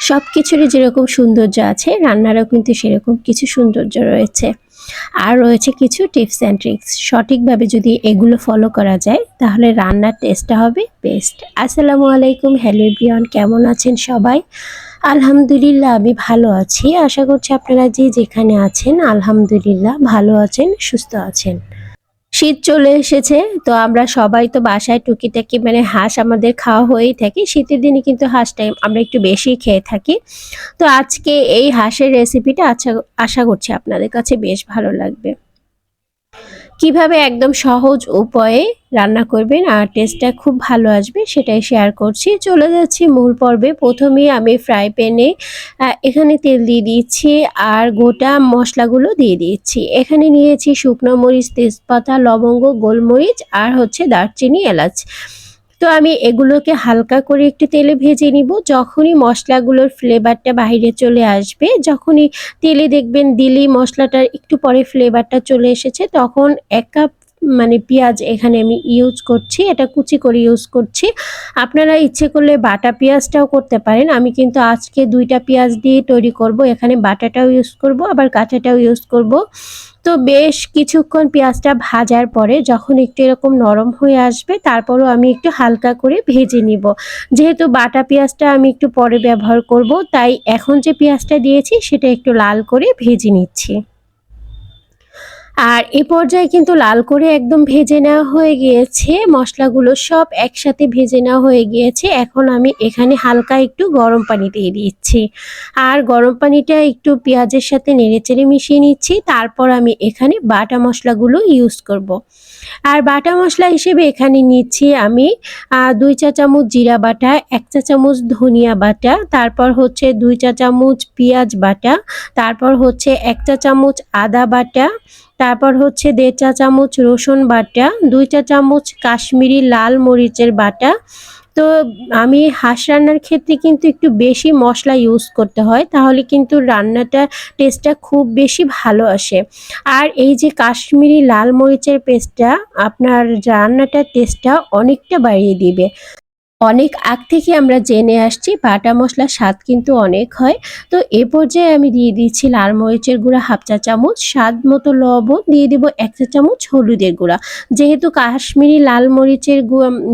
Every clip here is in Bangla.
সবকিছুরই যেরকম সৌন্দর্য আছে, রান্নারও কিন্তু সেরকম কিছু সৌন্দর্য রয়েছে। আর রয়েছে কিছু টিপস অ্যান্ড ট্রিক্স। সঠিকভাবে যদি এগুলো ফলো করা যায় তাহলে রান্নার টেস্টটা হবে বেস্ট। আসসালামু আলাইকুম, হ্যালো এভরিওয়ান, কেমন আছেন সবাই? আলহামদুলিল্লাহ আমি ভালো আছি। আশা করছি আপনারা যে যেখানে আছেন আলহামদুলিল্লাহ ভালো আছেন, সুস্থ আছেন। শীত চলে এসেছে, তো আমরা সবাই তো বাসায় টুকিটাকি হাঁস আমাদের খাওয়া হয়েই থাকে। শীতের দিনে কিন্তু হাঁসটা আমরা একটু বেশি খেয়ে থাকি। তো আজকে এই হাঁসের রেসিপিটা আশা করছি আপনাদের কাছে বেশ ভালো লাগবে। কিভাবে একদম সহজ উপায়ে রান্না করবেন আর টেস্টটা খুব ভালো আসবে সেটাই শেয়ার করছি। চলে যাচ্ছি মূল পর্বে। প্রথমেই আমি ফ্রাই প্যানে এখানে তেল দিয়ে দিচ্ছি আর গোটা মশলাগুলো দিয়ে দিচ্ছি। এখানে নিয়েছি শুকনো মরিচ, তেজপাতা, লবঙ্গ, গোলমরিচ আর হচ্ছে দারচিনি, এলাচ। তো আমি এগুলোকে হালকা করে একটু তেলে ভেজে নিব। যখনই মশলাগুলোর ফ্লেভারটা বাইরে চলে আসবে, যখনই তেলে দেখবেন দিলেই মশলাটার একটু পরে ফ্লেভারটা চলে এসেছে, তখন 1 কাপ পেঁয়াজ এখানে আমি ইউজ করছি। এটা কুচি করে ইউজ করছি। আপনারা ইচ্ছে করলে বাটা পেঁয়াজটাও করতে পারেন। আমি কিন্তু আজকে 2টা পেঁয়াজ দিয়ে তৈরি করব। এখানে বাটাটাও ইউজ করব, আবার কাঁচাটাও ইউজ করব। তো বেশ কিছুক্ষণ পেঁয়াজটা ভাজার পরে যখন একটু এরকম নরম হয়ে আসবে, তারপরও আমি একটু হালকা করে ভেজে নিব। যেহেতু বাটা পেঁয়াজটা আমি একটু পরে ব্যবহার করব, তাই এখন যে পেঁয়াজটা দিয়েছি সেটা একটু লাল করে ভেজে নিচ্ছি। আর এ পর্যায়ে কিন্তু লাল করে একদম ভেজে নেওয়া হয়ে গিয়েছে। মশলাগুলো সব একসাথে ভেজে নেওয়া হয়ে গিয়েছে। এখন আমি এখানে হালকা একটু গরম পানি দিয়ে দিচ্ছি। আর গরম পানিটা একটু পেঁয়াজের সাথে নেড়েচেড়ে মিশিয়ে নিচ্ছি। তারপর আমি এখানে বাটা মশলাগুলো ইউজ করব। আর বাটা মশলা হিসেবে এখানে নিচ্ছি আমি 2 চা চামচ জিরা বাটা, 1 চা চামচ ধনিয়া বাটা, তারপর হচ্ছে 2 চা চামচ পেঁয়াজ বাটা, তারপর হচ্ছে 1 চা চামচ আদা বাটা, তারপর হচ্ছে 1.5 চা চামচ রসুন বাটা, 2 চা চামচ কাশ্মীরি লাল মরিচের বাটা। তো আমি হাঁস রান্নার ক্ষেত্রে কিন্তু একটু বেশি মশলা ইউজ করতে হয়, তাহলে কিন্তু রান্নাটা টেস্টটা খুব বেশি ভালো আসে। আর এই যে কাশ্মীরি লাল মরিচের পেস্টটা আপনার রান্নাটার টেস্টটা অনেকটা বাড়িয়ে দিবে। অনেক আগ থেকে আমরা জেনে আসছি বাটা মশলার স্বাদ কিন্তু অনেক হয়। তো এ পর্যায়ে আমি দিয়ে দিচ্ছি লাল মরিচের গুঁড়া 1/2 চা চামচ, স্বাদ মতো লবণ, দিয়ে দিব 1 চা চামচ হলুদের গুঁড়া। যেহেতু কাশ্মীরি লাল মরিচের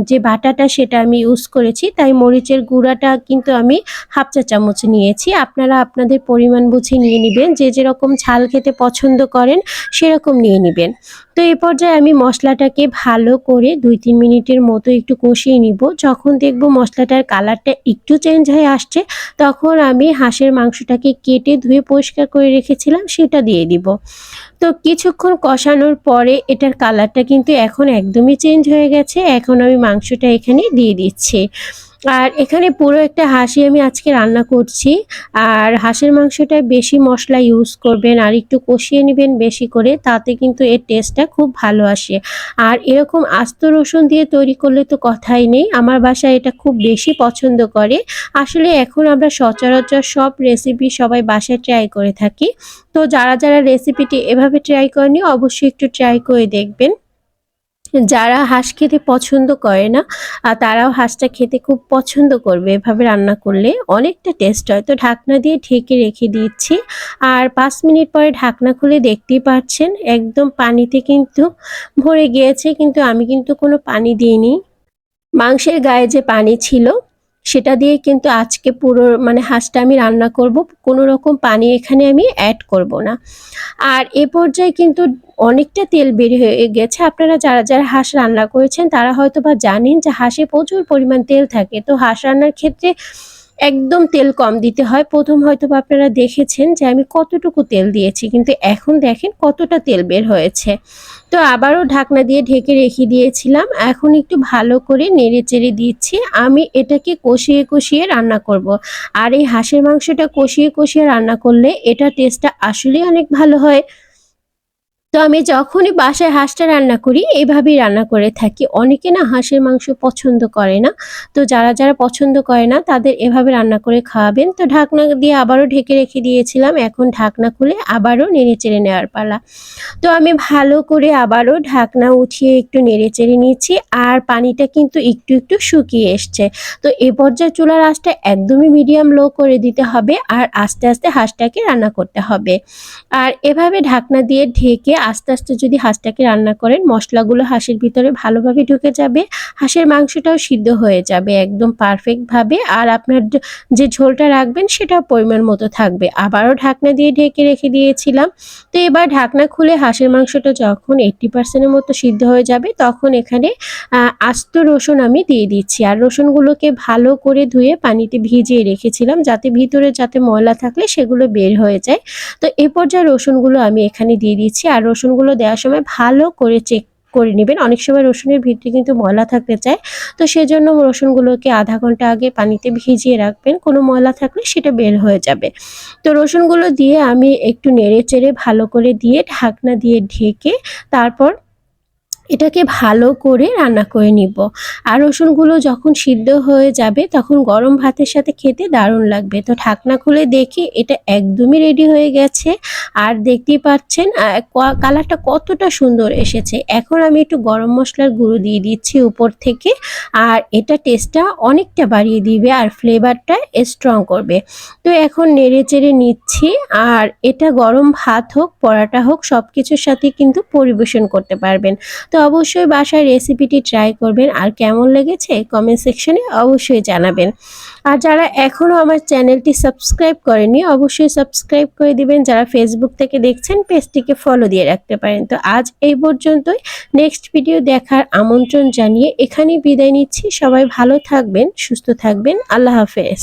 যে বাটাটা সেটা আমি ইউজ করেছি, তাই মরিচের গুঁড়াটা কিন্তু আমি 1/2 চা চামচ নিয়েছি। আপনারা আপনাদের পরিমাণ বুঝে নিয়ে নেবেন, যে যেরকম ঝাল খেতে পছন্দ করেন সেরকম নিয়ে নেবেন। তো এই পর্যায়ে আমি মশলাটাকে ভালো করে 2-3 মিনিটের মতো একটু কষিয়ে নিব। যখন দেখব মশলাটার কালারটা একটু চেঞ্জ হয়ে আসছে, তখন আমি হাঁসের মাংসটাকে কেটে ধুয়ে পরিষ্কার করে রেখেছিলাম সেটা দিয়ে দিব। তো কিছুক্ষণ কষানোর পরে এটার কালারটা কিন্তু এখন একদমই চেঞ্জ হয়ে গেছে। এখন আমি মাংসটা এখানে দিয়ে দিচ্ছি। আর এখানে পুরো একটা হাঁসই আমি আজকে রান্না করছি। আর হাঁসের মাংসটায় বেশি মশলা ইউজ করবেন আর একটু কষিয়ে নেবেন বেশি করে, তাতে কিন্তু এর টেস্টটা খুব ভালো আসে। আর এরকম আস্ত রসুন দিয়ে তৈরি করলে তো কথাই নেই, আমার বাসায় এটা খুব বেশি পছন্দ করে। আসলে এখন আমরা সচরাচর সব রেসিপি সবাই বাসায় ট্রাই করে থাকি। তো যারা যারা রেসিপিটি এভাবে ট্রাই করেনি অবশ্যই একটু ট্রাই করে দেখবেন। যারা হাঁস খেতে পছন্দ করে না তারাও হাঁসটা খেতে খুব পছন্দ করবে। এভাবে রান্না করলে অনেকটা টেস্ট হয়। তো ঢাকনা দিয়ে ঢেকে রেখে দিচ্ছি। আর 5 মিনিট পরে ঢাকনা খুলে দেখতেই পাচ্ছেন একদম পানিতে কিন্তু ভরে গিয়েছে, কিন্তু আমি কিন্তু কোনো পানি দিইনি। মাংসের গায়ে যে পানি ছিল সেটা দিয়ে কিন্তু আজকে পুরো হাঁসটা আমি রান্না করব। কোনো রকম পানি এখানে আমি অ্যাড করব না। আর এ পর্যায়ে কিন্তু অনেকটা তেল বের হয়ে গেছে। আপনারা যারা যারা হাঁস রান্না করেছেন তারা হয়তো বা জানেন যে হাঁসে প্রচুর পরিমাণ তেল থাকে। তো হাঁস রান্নার ক্ষেত্রে একদম তেল কম দিতে হয়। প্রথম হয়তো বা আপনারা দেখেছেন যে আমি কতটুকু তেল দিয়েছি, কিন্তু এখন দেখেন কতটা তেল বের হয়েছে। তো আবারও ঢাকনা দিয়ে ঢেকে রেখে দিয়েছিলাম। এখন একটু ভালো করে নেড়ে চেড়ে দিচ্ছি। আমি এটাকে কষিয়ে কষিয়ে রান্না করব। আর এই হাঁসের মাংসটা কষিয়ে কষিয়ে রান্না করলে এটা টেস্টটা আসলেই অনেক ভালো হয়। তো আমি যখনই বাসায় হাঁসটা রান্না করি এভাবেই রান্না করে থাকি। অনেকে না হাঁসের মাংস পছন্দ করে না। তো যারা পছন্দ করে না তাদের এভাবে রান্না করে খাওয়াবেন। তো ঢাকনা দিয়ে আবারও ঢেকে রেখে দিয়েছিলাম। এখন ঢাকনা খুলে আবারও নেড়েচেড়ে নেওয়ার পালা। তো আমি ভালো করে আবারও ঢাকনা উঠিয়ে একটু নেড়েচেড়ে নিচ্ছি, আর পানিটা কিন্তু একটু শুকিয়ে এসছে। তো এ পর্যায়ে চুলার আঁচটা একদমই মিডিয়াম লো করে দিতে হবে, আর আস্তে হাঁসটাকে রান্না করতে হবে। আর এভাবে ঢাকনা দিয়ে ঢেকে আস্তে যদি হাঁসটাকে রান্না করেন, মশলাগুলো হাঁসের ভিতরে ভালোভাবে ঢুকে যাবে, হাঁসের মাংসটাও সিদ্ধ হয়ে যাবে একদম পারফেক্টভাবে, আর আপনার যে ঝোলটা রাখবেন সেটাও পরিমাণ মতো থাকবে। আবারও ঢাকনা দিয়ে ঢেকে রেখে দিয়েছিলাম। তো এবার ঢাকনা খুলে হাঁসের মাংসটা যখন 80% মতো সিদ্ধ হয়ে যাবে, তখন এখানে আস্ত রসুন আমি দিয়ে দিচ্ছি। আর রসুনগুলোকে ভালো করে ধুয়ে পানিতে ভিজিয়ে রেখেছিলাম, যাতে ভিতরে ময়লা থাকলে সেগুলো বের হয়ে যায়। তো এ পর্যায়ে রসুনগুলো আমি এখানে দিয়ে দিচ্ছি, আর রসুনগুলো দেওয়ার সময় ভালো করে চেক করে নেবেন। অনেক সময় রসুনের ভিতরে কিন্তু ময়লা থাকতে চায়, তো সেজন্য রসুনগুলোকে আধা ঘন্টা আগে পানিতে ভিজিয়ে রাখবেন, কোনো ময়লা থাকলে সেটা বের হয়ে যাবে। তো রসুনগুলো দিয়ে আমি একটু নেড়েচেড়ে ভালো করে দিয়ে ঢাকনা দিয়ে ঢেকে তারপর এটাকে ভালো করে রান্না করে নিব। আর রসুনগুলো যখন সিদ্ধ হয়ে যাবে তখন গরম ভাতের সাথে খেতে দারুণ লাগবে। তো ঢাকনা খুলে দেখি এটা একদমই রেডি হয়ে গেছে, আর দেখতেই পাচ্ছেন কালারটা কতটা সুন্দর এসেছে। এখন আমি একটু গরম মশলার গুঁড়ো দিয়ে দিচ্ছি উপর থেকে, আর এটা টেস্টটা অনেকটা বাড়িয়ে দিবে আর ফ্লেভারটা স্ট্রং করবে। তো এখন নেড়ে চেড়ে নিচ্ছি, আর এটা গরম ভাত হোক পরোটা হোক সব কিছুর সাথে কিন্তু পরিবেশন করতে পারবেন। তো অবশ্যই বাসায় রেসিপিটি ট্রাই করবেন, আর কেমন লেগেছে কমেন্ট সেকশনে অবশ্যই জানাবেন। আর যারা এখনও আমার চ্যানেলটি সাবস্ক্রাইব করেনি অবশ্যই সাবস্ক্রাইব করে দিবেন। যারা ফেসবুক থেকে দেখছেন পেজটিকে ফলো দিয়ে রাখতে পারেন। তো আজ এই পর্যন্তই, নেক্সট ভিডিও দেখার আমন্ত্রণ জানিয়ে এখানেই বিদায় নিচ্ছি। সবাই ভালো থাকবেন, সুস্থ থাকবেন, আল্লাহ হাফেজ।